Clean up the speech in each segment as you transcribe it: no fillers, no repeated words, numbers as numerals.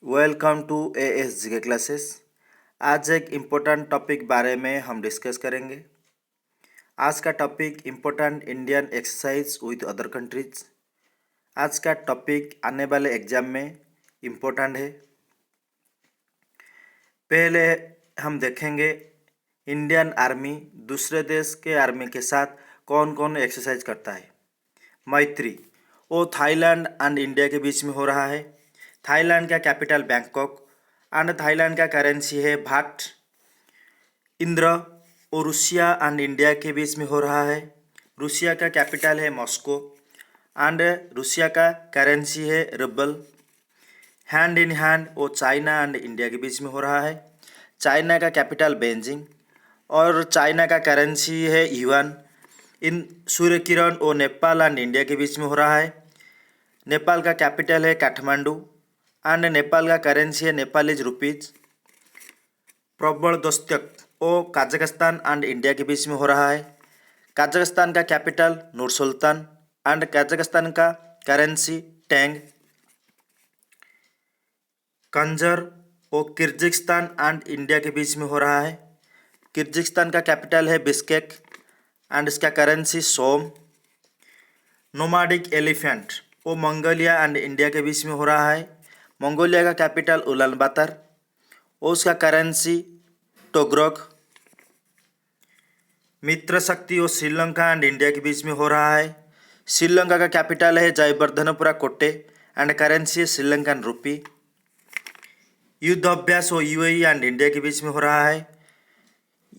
Welcome to ASGK classes. आज एक important topic बारे में हम डिस्कस करेंगे। आज का topic important Indian exercise with other countries. आज का टॉपिक आने वाले एग्जाम में इम्पोर्टेंट है। पहले हम देखेंगे इंडियन आर्मी दूसरे देश के आर्मी के साथ कौन कौन एक्सरसाइज करता है। मैत्री वो थाईलैंड एंड इंडिया के बीच में हो रहा है। थाईलैंड का कैपिटल बैंकॉक एंड थाईलैंड का करेंसी है भाट। इंद्र और रूसिया एंड इंडिया के बीच में हो रहा है। रूसिया का कैपिटल है मॉस्को एंड रूसिया का करेंसी है रूबल। हैंड इन हैंड वो चाइना एंड इंडिया के बीच में हो रहा है। चाइना का कैपिटल बेजिंग और चाइना का करेंसी है युआन। इन सूर्य किरण वो नेपाल एंड इंडिया के बीच में हो रहा है। नेपाल का कैपिटल है काठमांडू एंड नेपाल का करेंसी है नेपालीज रुपीज। प्रबल दस्तक वो कजाकिस्तान एंड इंडिया के बीच में हो रहा है। कजाकिस्तान का capital Noor sultan and Kazakhstan का करेंसी टेंग। कंजर वो किर्गिस्तान एंड इंडिया के बीच में हो रहा है। किर्गिस्तान का कैपिटल है बिश्केक एंड इसका करेंसी सोम। नोमाडिक एलिफेंट वो मंगोलिया एंड इंडिया के बीच में हो रहा है। मंगोलिया का कैपिटल उलानबातर और उसका करेंसी टोग्रोक। मित्र शक्ति वो श्रीलंका एंड इंडिया के बीच में हो रहा है। श्रीलंका का कैपिटल है जयवर्धनपुरा कोटे एंड करेंसी है श्रीलंकन रुपी। युद्ध अभ्यास वो यूएई एंड इंडिया के बीच में हो रहा है।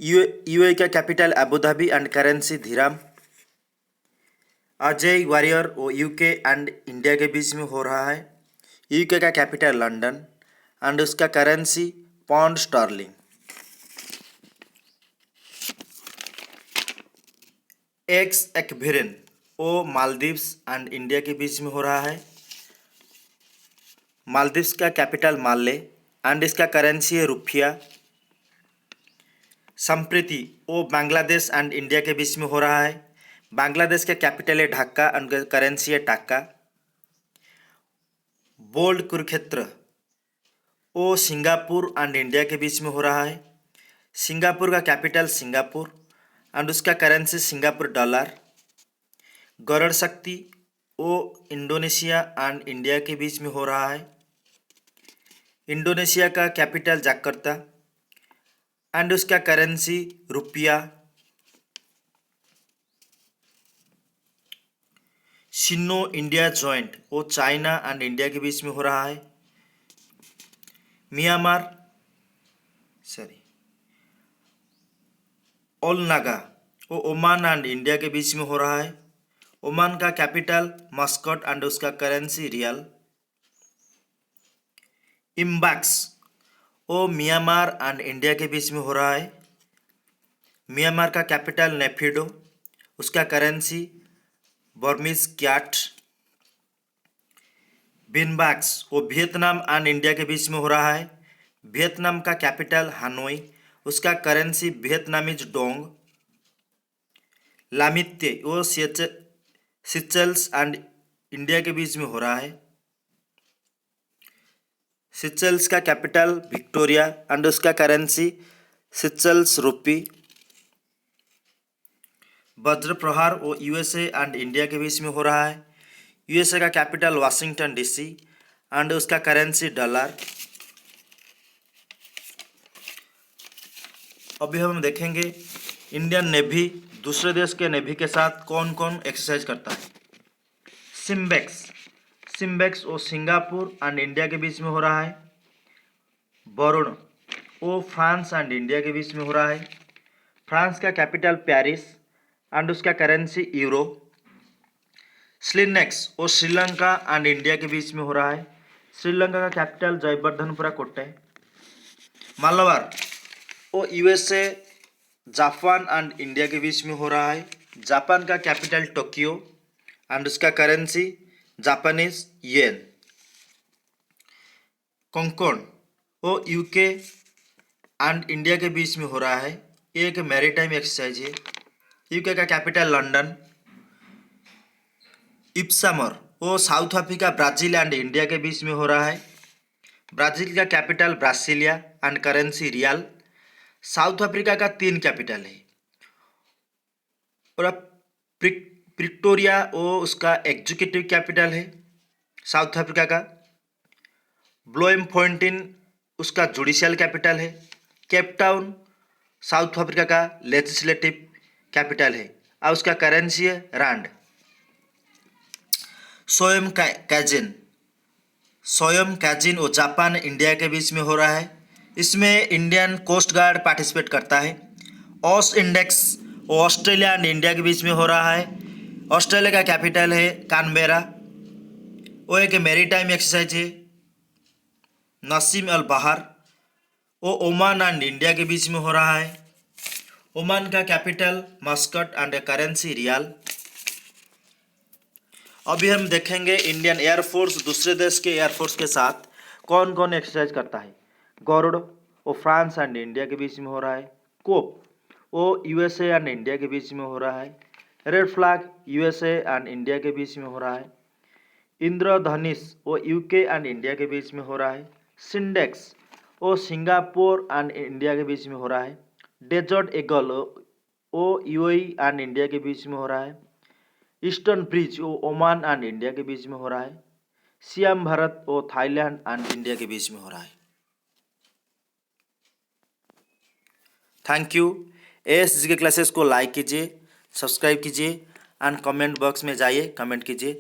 यूएई का capital Abu Dhabi and currency dirham. Ajeya warrior वो यूके एंड इंडिया के बीच में हो रहा है। यूके का कैपिटल लंदन एंड उसका currency pound sterling. Ex Ekuverin वो मालदीव्स एंड इंडिया के बीच में हो रहा है। मालदीव्स का कैपिटल माले एंड इसका करेंसी है रुपया। संप्रीति वो बांग्लादेश एंड इंडिया के बीच में हो रहा है। बांग्लादेश का कैपिटल है ढाका एंड करेंसी है टाका। बोल्ड कुरुक्षेत्र वो सिंगापुर एंड इंडिया के बीच में हो रहा है। सिंगापुर का कैपिटल सिंगापुर एंड उसका करेंसी सिंगापुर डॉलर। गरुड़ शक्ति वो इंडोनेशिया एंड इंडिया के बीच में हो रहा है। इंडोनेशिया का कैपिटल जकार्ता एंड उसका करेंसी रुपया। सिनो इंडिया जॉइंट वो चाइना एंड इंडिया के बीच में हो रहा है। म्यांमार ओल नागा वो ओमान एंड इंडिया के बीच में हो रहा है। ओमान का कैपिटल मस्कट एंड उसका करेंसी रियल। इम्बैक्स वो म्यांमार एंड इंडिया के बीच में हो रहा है। म्यांमार का कैपिटल नेफिडो उसका करेंसी बर्मीज क्याट। बिनबैक्स वो वियतनाम एंड इंडिया के बीच में हो रहा है। वियतनाम का कैपिटल हानोई उसका करेंसी वियतनामीज डोंग। लामित्य वो सिचल्स एंड इंडिया के बीच में हो रहा है। सिचल्स का कैपिटल विक्टोरिया एंड उसका करेंसी सिचल्स रुपी। वज्र प्रहार वो यूएसए एंड इंडिया के बीच में हो रहा है। यूएसए का कैपिटल वाशिंगटन डीसी एंड उसका करेंसी डॉलर। अभी हम देखेंगे इंडियन नेवी दूसरे देश के नेवी के साथ कौन कौन एक्सरसाइज करता है। सिम्बेक्स वो सिंगापुर एंड इंडिया के बीच में हो रहा है। वरुण वो फ्रांस एंड इंडिया के बीच में हो रहा है। फ्रांस का कैपिटल पेरिस एंड उसका करेंसी यूरो। स्लिनेक्स वो श्रीलंका एंड इंडिया के बीच में हो रहा है। श्रीलंका का कैपिटल जयवर्धनपुरा कोटे। मालाबार वो यूएसए जापान एंड इंडिया के बीच में हो रहा है। जापान का कैपिटल टोक्यो एंड उसका करेंसी जापानीज येन। कोंकण वो यूके एंड इंडिया के बीच में हो रहा है। ये एक मैरीटाइम एक्सरसाइज है। यूके का कैपिटल लंदन। इप्सामर वो south Africa Brazil and India के बीच में हो रहा है। ब्राज़ील का capital Brasilia and currency real. South Africa का 3 कैपिटल है और अब प्रिटोरिया वो उसका एग्जीक्यूटिव कैपिटल है साउथ अफ्रीका का। ब्लोएमफोंटेन उसका जुडिशियल कैपिटल है। केप टाउन साउथ अफ्रीका का लेजिस्लेटिव कैपिटल है और उसका करेंसी है रैंड। सोयम कैजिन वो जापान इंडिया के बीच में हो रहा है। इसमें इंडियन कोस्ट गार्ड पार्टिसिपेट करता है। ऑस इंडेक्स वो ऑस्ट्रेलिया एंड इंडिया के बीच में हो रहा है। ऑस्ट्रेलिया का कैपिटल है कानबेरा। वो एक मैरीटाइम एक्सरसाइज है। नसीम अल बहार वो ओमान एंड इंडिया के बीच में हो रहा है। ओमान का capital Muscat and currency riyal. अभी हम देखेंगे इंडियन एयरफोर्स दूसरे देश के एयरफोर्स के साथ कौन कौन एक्सरसाइज करता है। गरुड़ वो फ्रांस एंड इंडिया के बीच में हो रहा है। कोप वो यूएसए एंड इंडिया के बीच में हो रहा है। Red flag USA and India के बीच में हो रहा है। इंद्रधनुष वो यूके एंड इंडिया के बीच में हो रहा है। सिंडेक्स वो सिंगापुर एंड इंडिया के बीच में हो रहा है। डेजर्ट ईगल वो यूएई एंड इंडिया के बीच में हो रहा है। ईस्टर्न ब्रिज वो ओमान एंड इंडिया के बीच में हो रहा है। सियाम भारत वो थाईलैंड एंड इंडिया के बीच में हो रहा है। Thank you. एएसजी के क्लासेस को लाइक कीजिए, सब्सक्राइब कीजिए एंड कमेंट बॉक्स में जाइए, कमेंट कीजिए।